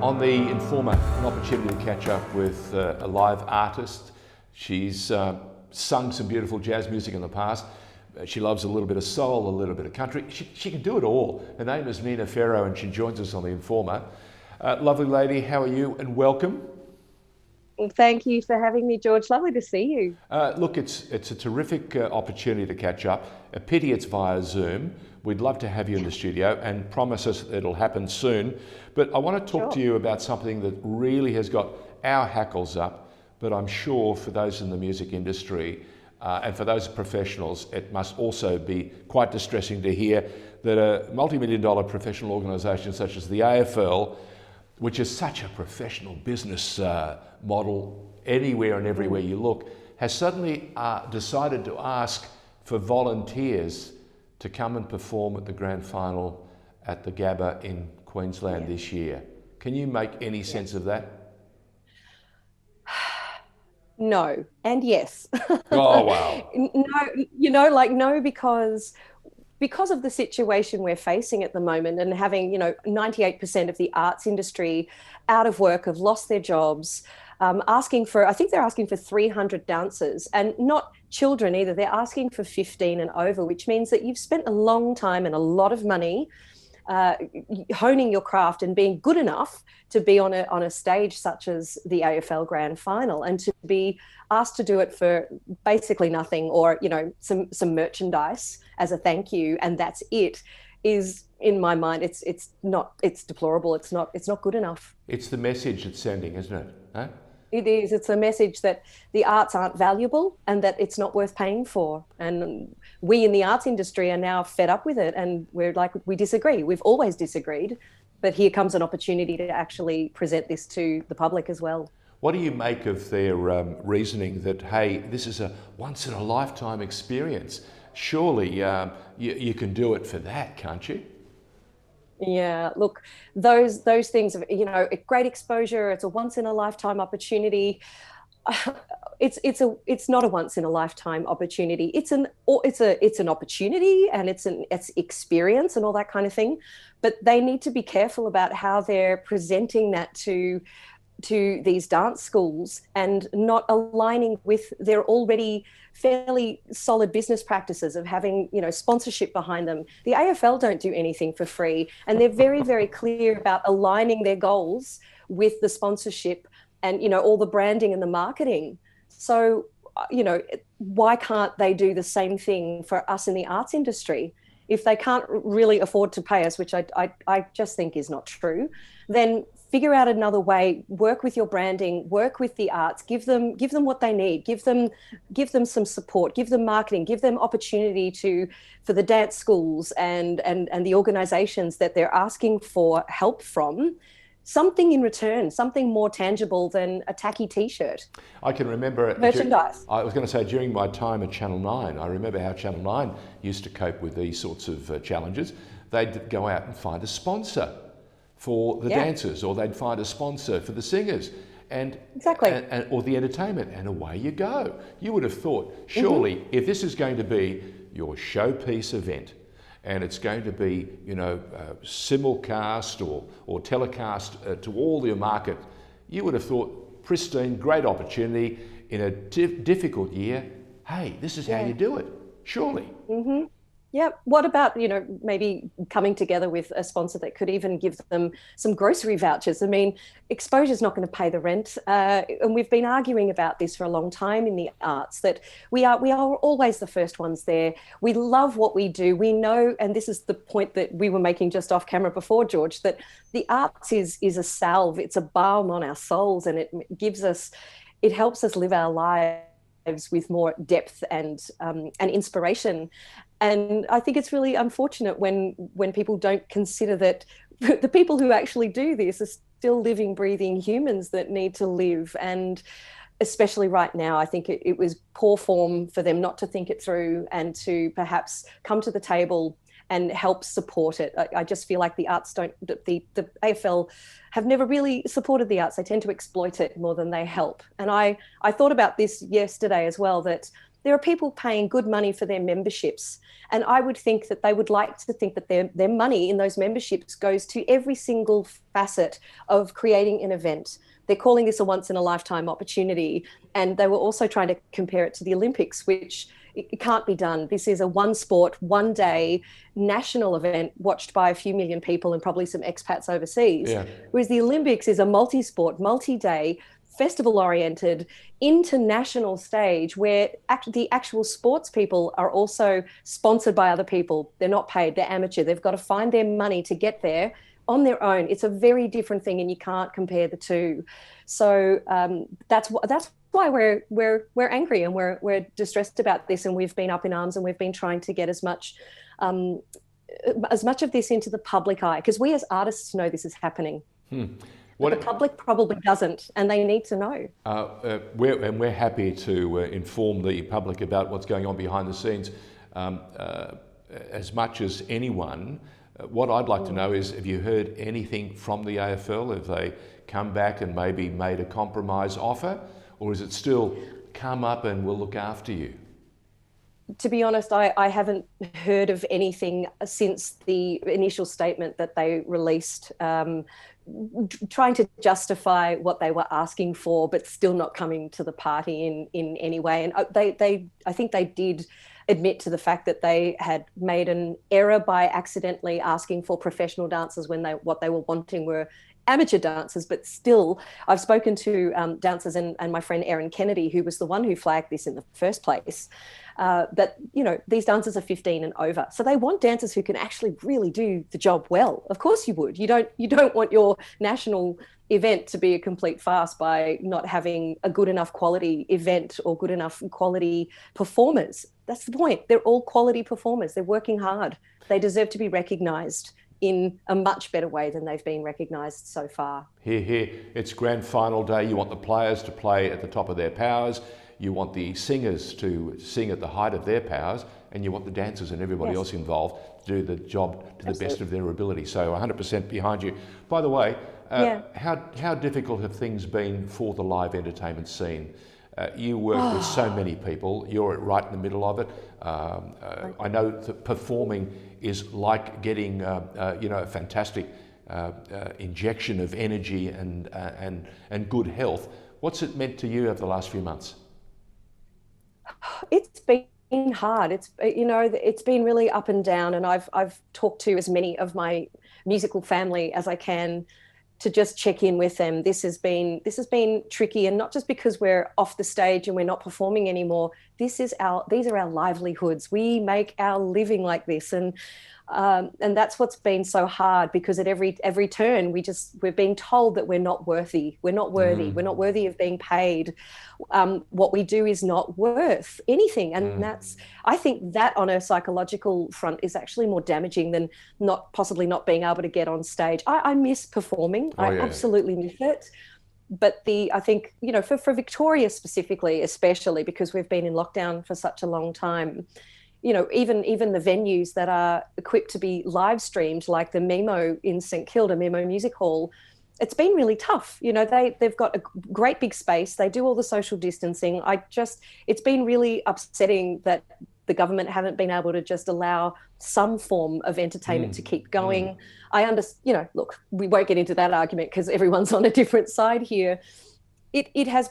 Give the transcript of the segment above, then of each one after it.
On TheInformer, an opportunity to catch up with a live artist. She's sung some beautiful jazz music in the past. She loves a little bit of soul, a little bit of country. She can do it all. Her name is Nina Ferro and she joins us on TheInformer. Lovely lady, how are you and welcome? Well, thank you for having me, George. Lovely to see you. Look, it's a terrific opportunity to catch up. A pity it's via Zoom. We'd love to have you in the studio and promise us it'll happen soon. But I want to talk to you about something that really has got our hackles up, but I'm sure for those in the music industry and for those professionals, it must also be quite distressing to hear that a multi-million-dollar professional organisation such as the AFL, which is such a professional business model anywhere and everywhere you look, has suddenly decided to ask for volunteers to come and perform at the grand final at the Gabba in Queensland this year. Can you make any sense of that? No, and yes. Oh, wow. No, because of the situation we're facing at the moment and having, 98% of the arts industry out of work, have lost their jobs, I think they're asking for 300 dancers, and not children either. They're asking for 15 and over, which means that you've spent a long time and a lot of money honing your craft and being good enough to be on a stage such as the AFL Grand Final, and to be asked to do it for basically nothing, or some merchandise as a thank you, and that's it, is, in my mind, it's deplorable. It's not good enough. It's the message it's sending, isn't it? Huh? It is. It's a message that the arts aren't valuable and that it's not worth paying for. And we in the arts industry are now fed up with it, and we disagree. We've always disagreed, but here comes an opportunity to actually present this to the public as well. What do you make of their reasoning that, hey, this is a once-in-a-lifetime experience? Surely you can do it for that, can't you? Yeah, look, those things, great exposure. It's a once in a lifetime opportunity. It's not a once in a lifetime opportunity. It's an opportunity, and it's experience and all that kind of thing. But they need to be careful about how they're presenting that to these dance schools, and not aligning with their already fairly solid business practices of having, sponsorship behind them. The AFL don't do anything for free, and they're very, very clear about aligning their goals with the sponsorship and, all the branding and the marketing. So, why can't they do the same thing for us in the arts industry? If they can't really afford to pay us, which I just think is not true, then figure out another way. Work with your branding, work with the arts, give them what they need, give them some support, give them marketing, give them opportunity for the dance schools and the organizations that they're asking for help from, something in return, something more tangible than a tacky t-shirt. I can remember merchandise. I was going to say, during my time at Channel 9, I remember how Channel 9 used to cope with these sorts of challenges. They'd go out and find a sponsor for the dancers, or they'd find a sponsor for the singers, and or the entertainment, and away you go. You would have thought, surely, if this is going to be your showpiece event, and it's going to be, simulcast or telecast to all your market, you would have thought, pristine, great opportunity in a difficult year. Hey, this is how you do it, surely. Yeah. What about, maybe coming together with a sponsor that could even give them some grocery vouchers? I mean, exposure is not going to pay the rent. And we've been arguing about this for a long time in the arts, that we are always the first ones there. We love what we do. We know, and this is the point that we were making just off camera before, George, that the arts is a salve. It's a balm on our souls, and it helps us live our lives with more depth and inspiration. And I think it's really unfortunate when people don't consider that the people who actually do this are still living, breathing humans that need to live. And especially right now, I think it was poor form for them not to think it through and to perhaps come to the table and help support it. I just feel like the AFL have never really supported the arts. They tend to exploit it more than they help. And I thought about this yesterday as well, that there are people paying good money for their memberships. And I would think that they would like to think that their money in those memberships goes to every single facet of creating an event. They're calling this a once in a lifetime opportunity. And they were also trying to compare it to the Olympics, which it can't be done. This is a one sport, one day national event watched by a few million people and probably some expats overseas. Yeah. Whereas the Olympics is a multi-sport, multi-day, festival-oriented, international stage where the actual sports people are also sponsored by other people. They're not paid, they're amateur. They've got to find their money to get there on their own. It's a very different thing, and you can't compare the two. So that's why we're angry and we're distressed about this, and we've been up in arms, and we've been trying to get as much of this into the public eye, because we as artists know this is happening. But the public probably doesn't, and they need to know. We're happy to inform the public about what's going on behind the scenes as much as anyone. What I'd like to know is, have you heard anything from the AFL? Have they come back and maybe made a compromise offer? Or is it still come up and we'll look after you? To be honest, I haven't heard of anything since the initial statement that they released, trying to justify what they were asking for, but still not coming to the party in any way. And I think they did admit to the fact that they had made an error by accidentally asking for professional dancers when what they were wanting were amateur dancers. But still, I've spoken to dancers and my friend Erin Kennedy, who was the one who flagged this in the first place, that, you know, these dancers are 15 and over. So they want dancers who can actually really do the job well. Of course you would. You don't want your national event to be a complete farce by not having a good enough quality event or good enough quality performers. That's the point. They're all quality performers. They're working hard. They deserve to be recognised in a much better way than they've been recognised so far. Hear, hear. It's grand final day. You want the players to play at the top of their powers. You want the singers to sing at the height of their powers, and you want the dancers and everybody else involved to do the job to the best of their ability. So 100% behind you. By the way, how difficult have things been for the live entertainment scene? You work with so many people. You're right in the middle of it. I know that performing is like getting, a fantastic injection of energy and good health. What's it meant to you over the last few months? It's been hard. It's been really up and down, and I've talked to as many of my musical family as I can to just check in with them. This has been tricky, and not just because we're off the stage and we're not performing anymore. These are our livelihoods. We make our living like this, and that's what's been so hard, because at every turn we're being told that we're not worthy. We're not worthy. We're not worthy of being paid. What we do is not worth anything, and I think that on a psychological front is actually more damaging than possibly not being able to get on stage. I miss performing. I absolutely miss it. But I think, for Victoria specifically, especially because we've been in lockdown for such a long time, even the venues that are equipped to be live streamed, like the Memo in St Kilda, Memo Music Hall, it's been really tough. They've got a great big space. They do all the social distancing. It's been really upsetting that the government haven't been able to just allow some form of entertainment to keep going. I understand, look, we won't get into that argument because everyone's on a different side here. It's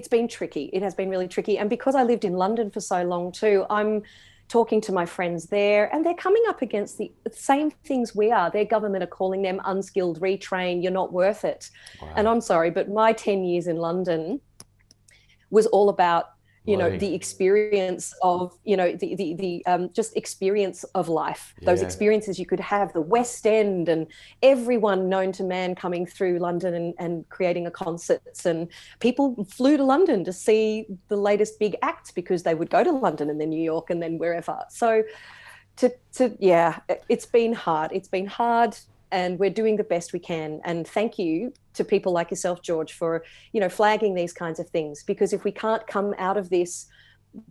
been tricky. It has been really tricky. And because I lived in London for so long too, I'm talking to my friends there, and they're coming up against the same things we are. Their government are calling them unskilled, retrain, you're not worth it. Wow. And I'm sorry, but my 10 years in London was all about the experience of, just experience of life, those experiences you could have, the West End and everyone known to man coming through London and creating a concerts, and people flew to London to see the latest big acts because they would go to London and then New York and then wherever. So it's been hard. It's been hard. And we're doing the best we can. And thank you to people like yourself, George, for, flagging these kinds of things. Because if we can't come out of this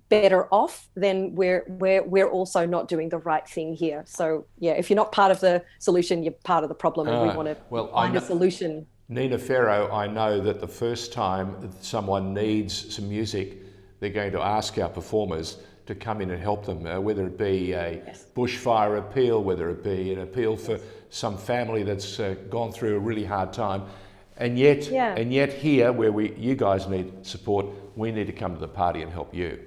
better off, then we're also not doing the right thing here. So, if you're not part of the solution, you're part of the problem, and we want to find a solution. Nina Ferro, I know that the first time someone needs some music, they're going to ask our performers to come in and help them, whether it be a bushfire appeal, whether it be an appeal for some family that's gone through a really hard time. And yet here, where you guys need support, we need to come to the party and help you.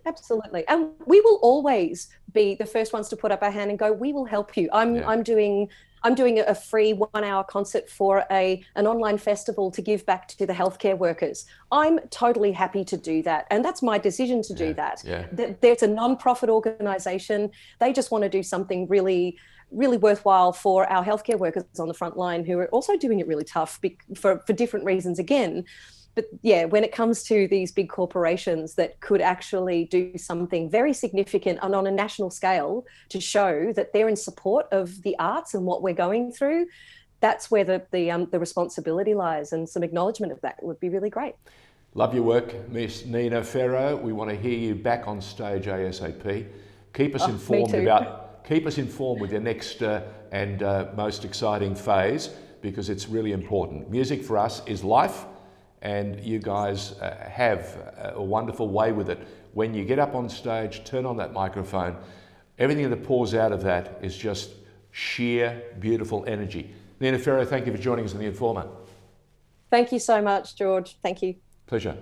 Absolutely. And we will always be the first ones to put up our hand and go, we will help you. I'm doing a free 1-hour concert for an online festival to give back to the healthcare workers. I'm totally happy to do that. And that's my decision to do that. There's a non-profit organization. They just want to do something really, really worthwhile for our healthcare workers on the front line, who are also doing it really tough for different reasons again. But yeah, when it comes to these big corporations that could actually do something very significant and on a national scale to show that they're in support of the arts and what we're going through, that's where the responsibility lies, and some acknowledgement of that would be really great. Love your work, Miss Nina Ferro. We want to hear you back on stage ASAP. Keep us informed with your next and most exciting phase, because it's really important. Music for us is life. And you guys have a wonderful way with it. When you get up on stage, turn on that microphone, everything that pours out of that is just sheer, beautiful energy. Nina Ferro, thank you for joining us on The Informer. Thank you so much, George. Thank you. Pleasure.